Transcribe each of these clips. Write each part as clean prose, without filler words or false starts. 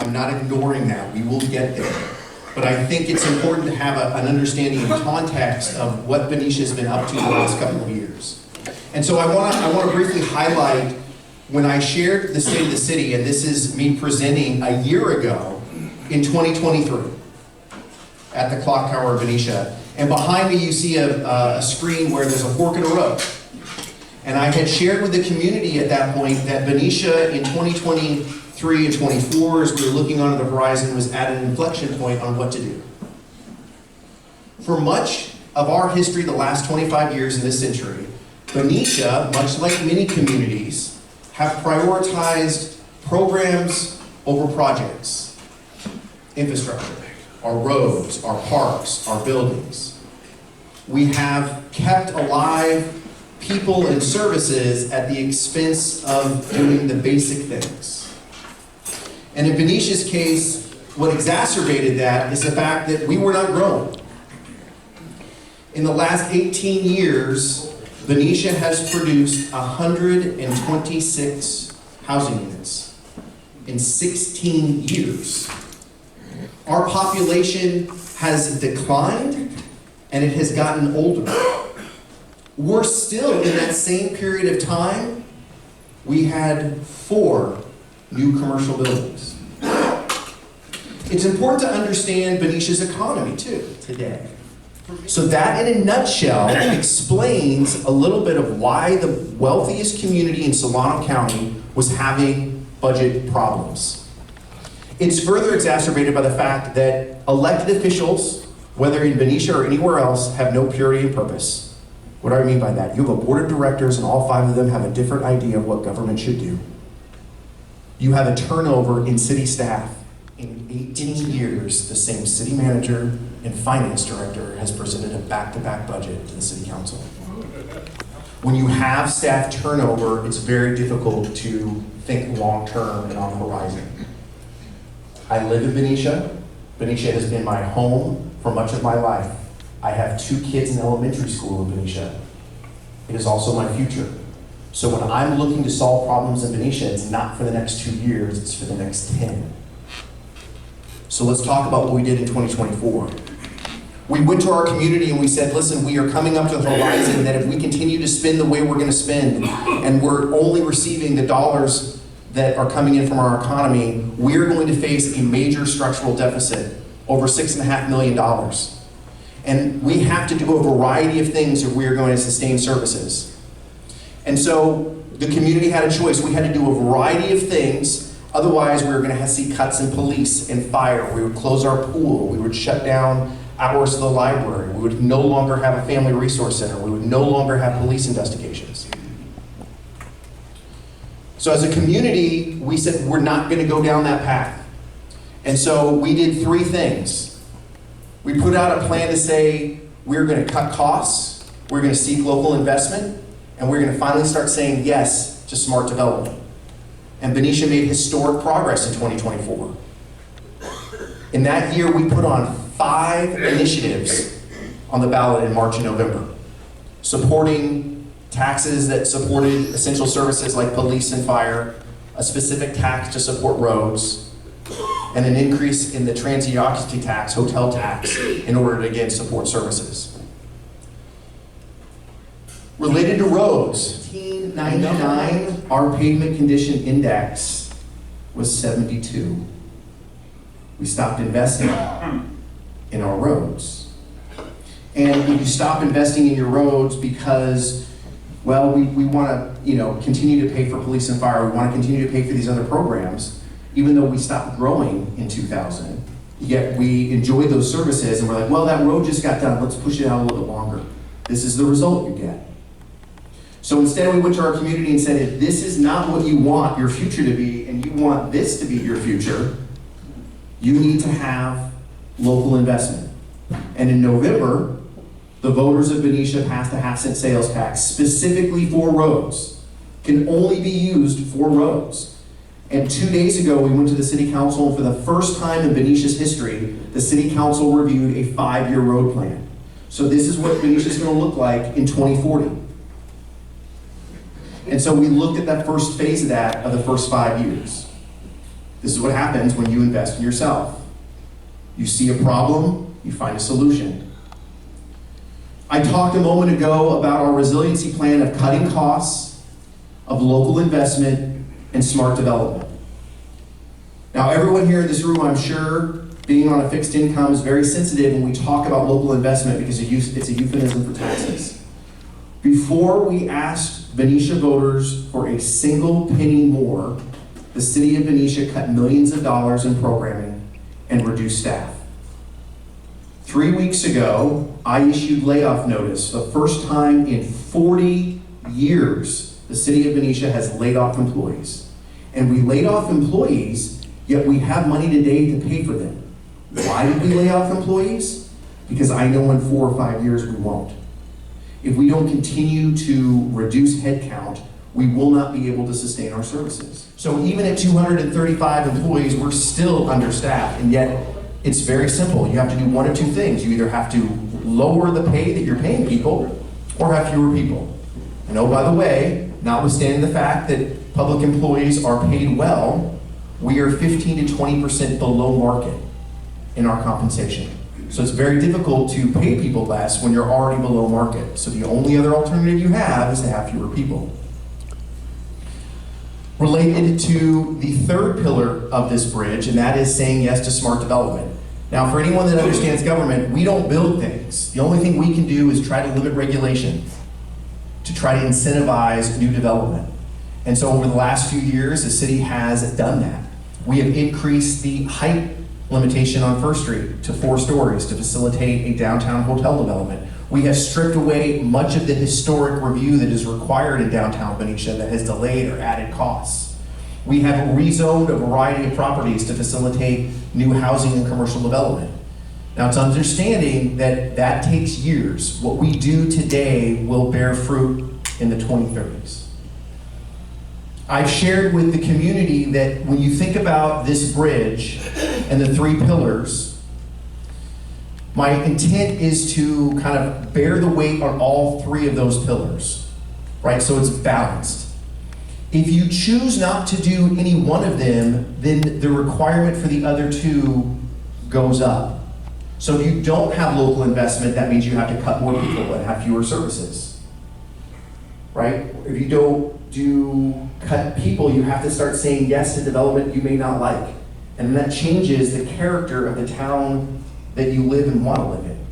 I'm not ignoring that. We will get there. But I think it's important to have an understanding and context of what Benicia has been up to the last couple of years. And so I want to briefly highlight when I shared the state of the city, and this is me presenting a year ago in 2023 at the clock tower of Benicia. And behind me you see a screen where there's a fork in a road. And I had shared with the community at that point that Benicia in 2023 and 24, as we were looking onto the horizon, was at an inflection point on what to do. For much of our history, the last 25 years in this century, Benicia, much like many communities, have prioritized programs over projects. Infrastructure, our roads, our parks, our buildings. We have kept alive people and services at the expense of doing the basic things. And in Benicia's case, what exacerbated that is the fact that we were not growing. In the last 18 years, Benicia has produced 126 housing units in 16 years. Our population has declined and it has gotten older. We're still in that same period of time, we had 4 new commercial buildings. It's important to understand Benicia's economy too today. So that in a nutshell explains a little bit of why the wealthiest community in Solano County was having budget problems. It's further exacerbated by the fact that elected officials, whether in Benicia or anywhere else, have no purity and purpose. What do I mean by that? You have a board of directors and all 5 of them have a different idea of what government should do. You have a turnover in city staff. In 18 years, the same city manager and finance director has presented a back-to-back budget to the city council. When you have staff turnover, it's very difficult to think long-term and on the horizon. I live in Benicia. Benicia has been my home for much of my life. I have 2 kids in elementary school in Benicia. It is also my future. So when I'm looking to solve problems in Benicia, it's not for the next 2 years, it's for the next 10. So let's talk about what we did in 2024. We went to our community and we said, listen, we are coming up to the horizon that if we continue to spend the way we're going to spend, and we're only receiving the dollars that are coming in from our economy, we're going to face a major structural deficit, over $6.5 million. And we have to do a variety of things if we are going to sustain services. And so the community had a choice. We had to do a variety of things. Otherwise, we were going to have to see cuts in police and fire. We would close our pool. We would shut down hours of the library. We would no longer have a family resource center. We would no longer have police investigations. So as a community, we said we're not going to go down that path. And so we did 3 things. We put out a plan to say we're going to cut costs, we're going to seek local investment, and we're going to finally start saying yes to smart development. And Benicia made historic progress in 2024. In that year, we put on 5 initiatives on the ballot in March and November, supporting taxes that supported essential services like police and fire, a specific tax to support roads, and an increase in the transient occupancy tax, hotel tax, in order to, again, support services. Related to roads, 1999, our pavement condition index was 72. We stopped investing in our roads. And when you stop investing in your roads because, well, we want to, continue to pay for police and fire, we want to continue to pay for these other programs, even though we stopped growing in 2000, yet we enjoyed those services and we're like, well, that road just got done, let's push it out a little bit longer. This is the result you get. So instead we went to our community and said, if this is not what you want your future to be, and you want this to be your future, you need to have local investment. And in November, the voters of Benicia passed a half-cent sales tax specifically for roads. Can only be used for roads. And 2 days ago, we went to the city council, and for the first time in Benicia's history, the city council reviewed a 5-year road plan. So this is what Benicia is going to look like in 2040. And so we looked at that first phase of that, of the first 5 years. This is what happens when you invest in yourself. You see a problem, you find a solution. I talked a moment ago about our resiliency plan of cutting costs, of local investment, and smart development. Now, everyone here in this room, I'm sure, being on a fixed income is very sensitive when we talk about local investment because it's a euphemism for taxes. Before we asked Benicia voters for a single penny more, the city of Benicia cut millions of dollars in programming and reduced staff. 3 weeks ago, I issued layoff notice, the first time in 40 years the city of Benicia has laid off employees. And we laid off employees, yet we have money today to pay for them. Why did we lay off employees? Because I know in 4 or 5 years we won't. If we don't continue to reduce headcount, we will not be able to sustain our services. So even at 235 employees, we're still understaffed, and yet it's very simple. You have to do one of two things. You either have to lower the pay that you're paying people, or have fewer people. And oh, by the way, notwithstanding the fact that public employees are paid well, we are 15 to 20% below market in our compensation. So it's very difficult to pay people less when you're already below market. So the only other alternative you have is to have fewer people. Related to the third pillar of this bridge, and that is saying yes to smart development. Now, for anyone that understands government, we don't build things. The only thing we can do is try to limit regulation, to try to incentivize new development. And so over the last few years, the city has done that. We have increased the height limitation on First Street to 4 stories to facilitate a downtown hotel development. We have stripped away much of the historic review that is required in downtown Benicia that has delayed or added costs. We have rezoned a variety of properties to facilitate new housing and commercial development. Now, it's understanding that that takes years. What we do today will bear fruit in the 2030s. I've shared with the community that when you think about this bridge and the 3 pillars, my intent is to kind of bear the weight on all 3 of those pillars, right? So it's balanced. If you choose not to do any one of them, then the requirement for the other 2 goes up. So if you don't have local investment, that means you have to cut more people and have fewer services, right? If you don't cut people, you have to start saying yes to development you may not like. And that changes the character of the town that you live and want to live in.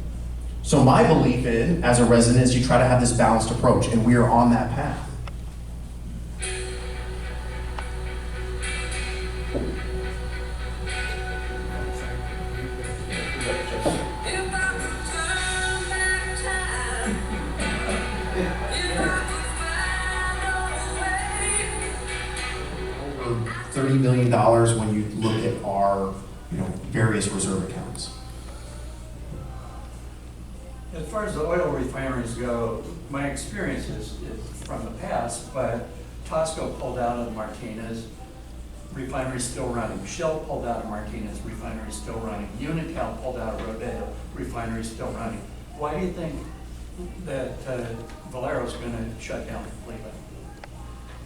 So my belief in, as a resident, is you try to have this balanced approach, and we are on that path. $30 million when you look at our various reserve accounts. As far as the oil refineries go, my experience is from the past, but Tosco pulled out of Martinez, refinery's still running. Shell pulled out of Martinez, refinery's still running. Unical pulled out of Rodeo, refinery's still running. Why do you think that Valero's going to shut down completely?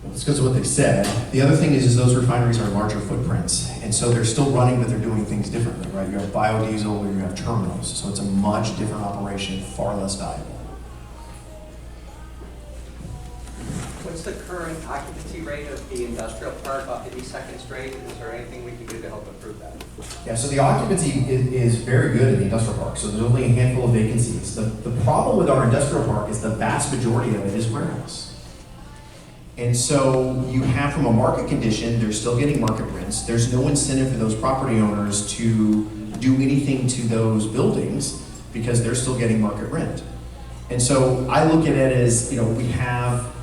Well, it's because of what they said. The other thing is those refineries are larger footprints, and so they're still running, but they're doing things differently, right? You have biodiesel or you have terminals, so it's a much different operation, far less valuable. What's the current occupancy rate of the industrial park off 52nd Street? Is there anything we can do to help improve that? Yeah, so the occupancy is very good in the industrial park, so there's only a handful of vacancies. The problem with our industrial park is the vast majority of it is warehouse. And so you have, from a market condition, they're still getting market rents. There's no incentive for those property owners to do anything to those buildings because they're still getting market rent. And so I look at it as, we have,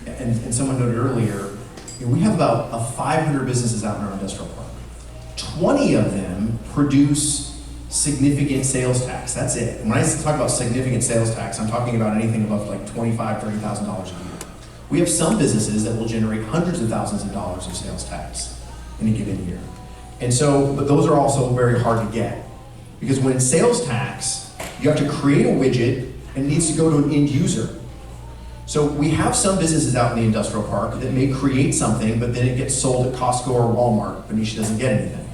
and someone noted earlier, we have about 500 businesses out in our industrial park. 20 of them produce significant sales tax. That's it. And when I talk about significant sales tax, I'm talking about anything above like $25,000, $30,000 a year. We have some businesses that will generate hundreds of thousands of dollars of sales tax in a given year. And so, but those are also very hard to get. Because when it's sales tax, you have to create a widget and it needs to go to an end user. So we have some businesses out in the industrial park that may create something, but then it gets sold at Costco or Walmart. Benicia doesn't get anything.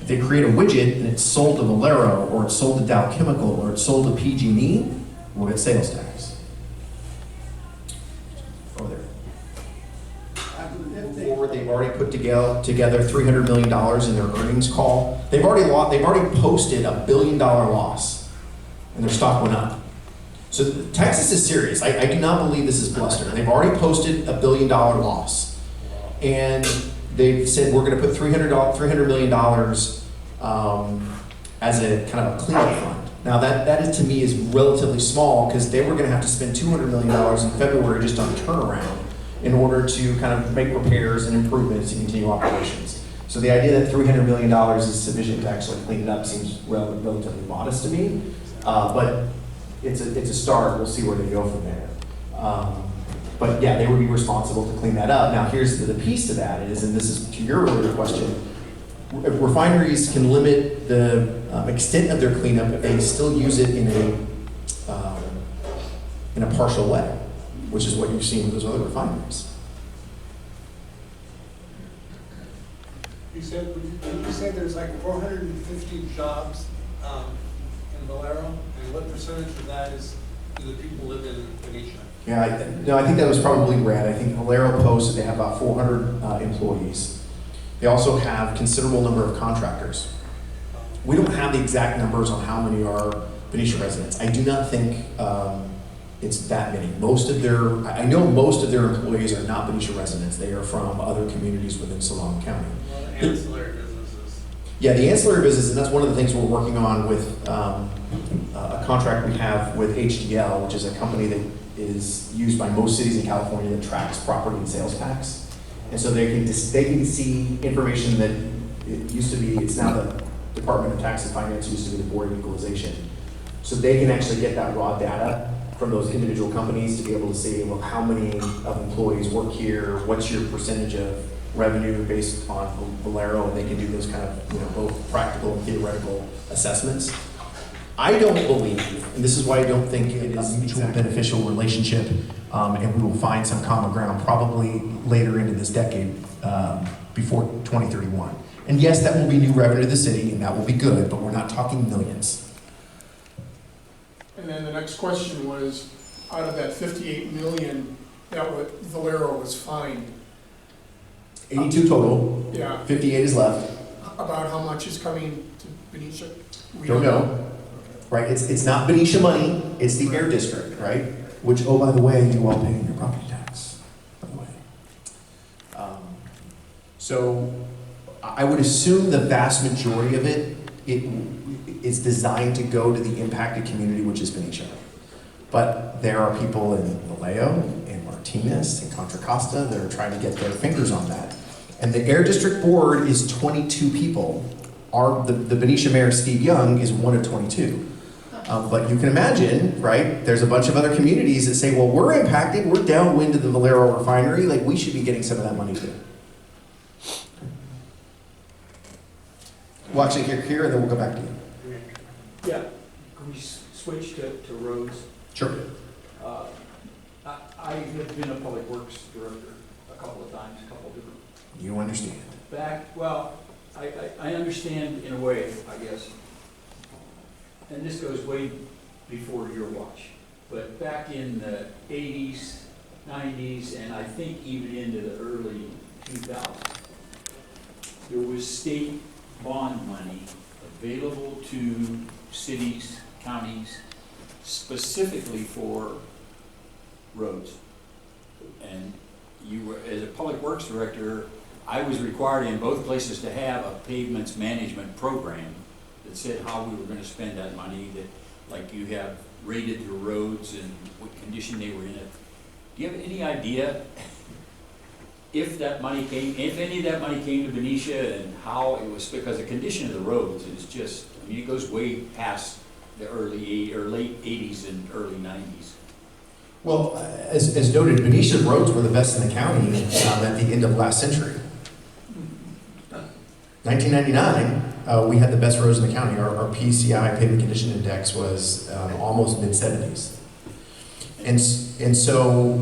If they create a widget and it's sold to Valero, or it's sold to Dow Chemical, or it's sold to PG&E, we'll get sales tax. Over there. Or they've already put together $300 million in their earnings call. They've already posted $1 billion loss, and their stock went up. So Texas is serious. I do not believe this is bluster. They've already posted $1 billion loss, and they've said we're going to put $300 million as a kind of a cleanup fund. Now that is, to me, is relatively small, because they were going to have to spend $200 million in February just on turnaround in order to kind of make repairs and improvements and continue operations. So the idea that $300 million is sufficient to actually clean it up seems relatively modest to me, but it's a start. We'll see where they go from there. But yeah, they would be responsible to clean that up. Now here's the piece to that is, and this is to your earlier question, refineries can limit the extent of their cleanup if they still use it in a partial way, which is what you've seen with those other refineries. You said there's like 450 jobs in Valero, and what percentage of that do the people live in Benicia? Yeah, I think that was probably read. I think Valero posted they have about 400 employees. They also have considerable number of contractors. We don't have the exact numbers on how many are Benicia residents. I do not think it's that many. I know most of their employees are not Benicia residents. They are from other communities within Solano County. Well, ancillary businesses. Yeah, the ancillary business, and that's one of the things we're working on with a contract we have with HDL, which is a company that is used by most cities in California that tracks property and sales tax. And so they can see information that it used to be, it's now the Department of Tax and Finance, used to be the Board of Equalization. So they can actually get that raw data from those individual companies to be able to say, well, how many of employees work here, what's your percentage of revenue based on Valero, and they can do those kind of, both practical and theoretical assessments. I don't believe, and this is why I don't think it is a mutually beneficial relationship, and we will find some common ground probably later into this decade, before 2031. And yes, that will be new revenue to the city, and that will be good, but we're not talking millions. And then the next question was, out of that 58 million that Valero was fined, 82 total, yeah, 58 is left. about how much is coming to Benicia? We Don't know. Right, it's not Benicia money, it's the Air District, right? Which, oh, by the way, you all pay your property tax, by the way. So I would assume the vast majority of it is designed to go to the impacted community, which is Benicia. But there are people in Vallejo, in Martinez, in Contra Costa that are trying to get their fingers on that. And the Air District Board is 22 people. The Benicia Mayor, Steve Young, is one of 22. But you can imagine, right, there's a bunch of other communities that say, well, we're impacted, we're downwind of the Valero refinery, like we should be getting some of that money too. Well, actually, here, and then we'll go back to you. Yeah, can we switch to roads? Sure. I have been a public works director a couple of times, a couple of different. You understand. I understand in a way, I guess, and this goes way before your watch, but back in the 80s, 90s, and I think even into the early 2000s, there was state bond money available to cities, counties, specifically for roads. And you were, as a public works director, I was required in both places to have a pavements management program that said how we were going to spend that money, that like you have rated your roads and what condition they were in. Do you have any idea if that money came, if any of that money came to Benicia, and how it was, because the condition of the roads is just, I mean, it goes way past the late 80s and early 90s. Well, as noted, Benicia's roads were the best in the county at the end of last century. 1999, we had the best roads in the county. Our PCI, pavement condition index, was almost mid-70s. And so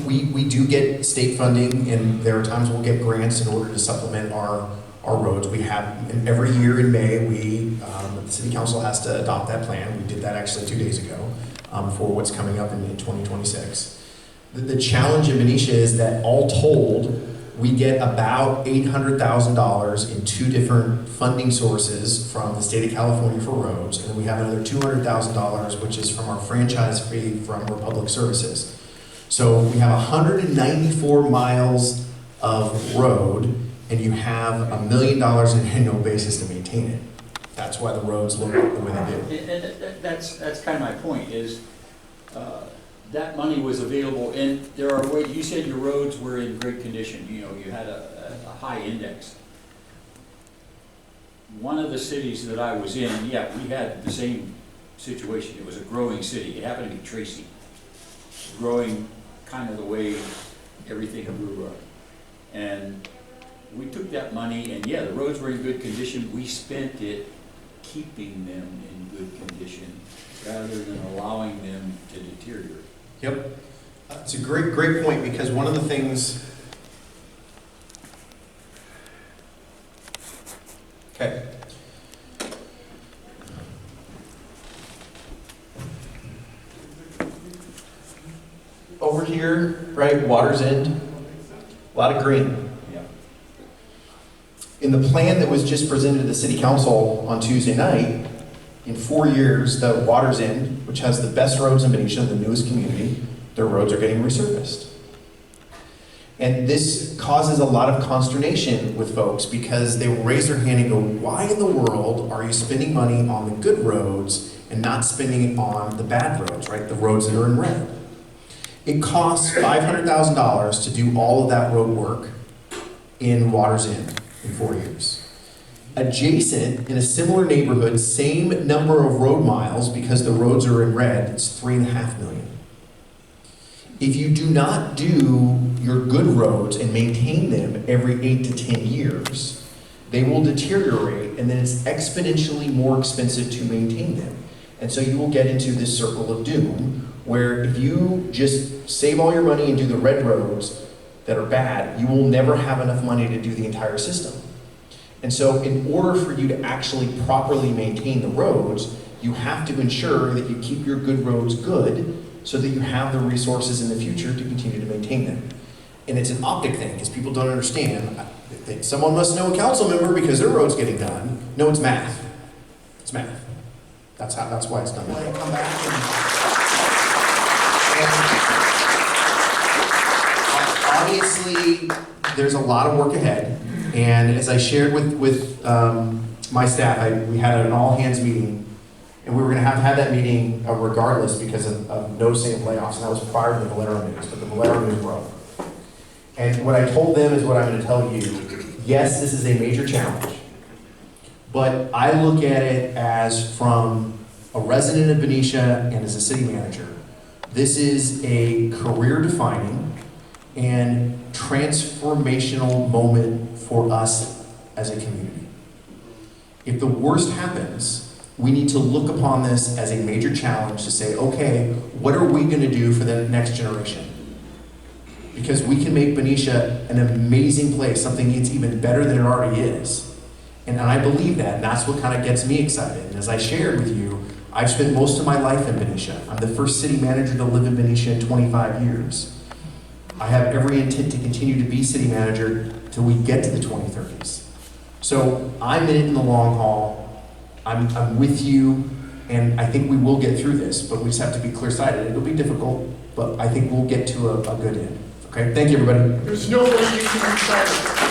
we do get state funding, and there are times we'll get grants in order to supplement our roads. We have, and every year in May, the city council has to adopt that plan. We did that actually 2 days ago for what's coming up in 2026. The challenge in Benicia is that all told, we get about $800,000 in 2 different funding sources from the state of California for roads, and we have another $200,000, which is from our franchise fee from Republic Services. So we have 194 miles of road, and you have $1 million in annual basis to maintain it. That's why the roads look the way they do. And that's kind of my point, is that money was available, and there are ways, you said your roads were in great condition, you know, you had a high index. One of the cities that I was in, yeah, we had the same situation. It was a growing city. It happened to be Tracy. Growing kind of the way everything grew up. And we took that money, and yeah, the roads were in good condition. We spent it keeping them in good condition rather than allowing them to deteriorate. Yep. It's a great point, because one of the things. Okay. Over here, right, Water's End, a lot of green. Yeah. In the plan that was just presented to the city council on Tuesday night, in 4 years, the Water's End, which has the best roads in Benicia, the newest community, their roads are getting resurfaced. And this causes a lot of consternation with folks, because they will raise their hand and go, why in the world are you spending money on the good roads and not spending it on the bad roads, right? The roads that are in red. It costs $500,000 to do all of that road work in Water's End in 4 years. Adjacent, in a similar neighborhood, same number of road miles, because the roads are in red, it's $3.5 million. If you do not do your good roads and maintain them every 8 to 10 years, they will deteriorate, and then it's exponentially more expensive to maintain them. And so you will get into this circle of doom, where if you just save all your money and do the red roads that are bad, you will never have enough money to do the entire system. And so in order for you to actually properly maintain the roads, you have to ensure that you keep your good roads good, so that you have the resources in the future to continue to maintain them. And it's an optic thing, because people don't understand. Someone must know a council member because their road's getting done. No, it's math. It's math. That's why it's done. Let it come back and obviously, there's a lot of work ahead. And as I shared with my staff, we had an all-hands meeting. And we were going to have that meeting regardless, because of no safe layoffs, and that was prior to the Valero news, but the Valero news broke. And what I told them is what I'm going to tell you. Yes, this is a major challenge, but I look at it as, from a resident of Benicia and as a city manager, this is a career-defining and transformational moment for us as a community. If the worst happens, we need to look upon this as a major challenge to say, okay, what are we going to do for the next generation? Because we can make Benicia an amazing place, something that's even better than it already is. And I believe that, and that's what kind of gets me excited. And as I shared with you, I've spent most of my life in Benicia. I'm the first city manager to live in Benicia in 25 years. I have every intent to continue to be city manager till we get to the 2030s. So I'm in it in the long haul. I'm with you, and I think we will get through this, but we just have to be clear-sighted. It'll be difficult, but I think we'll get to a good end. Okay, thank you, everybody. There's no way you can be excited.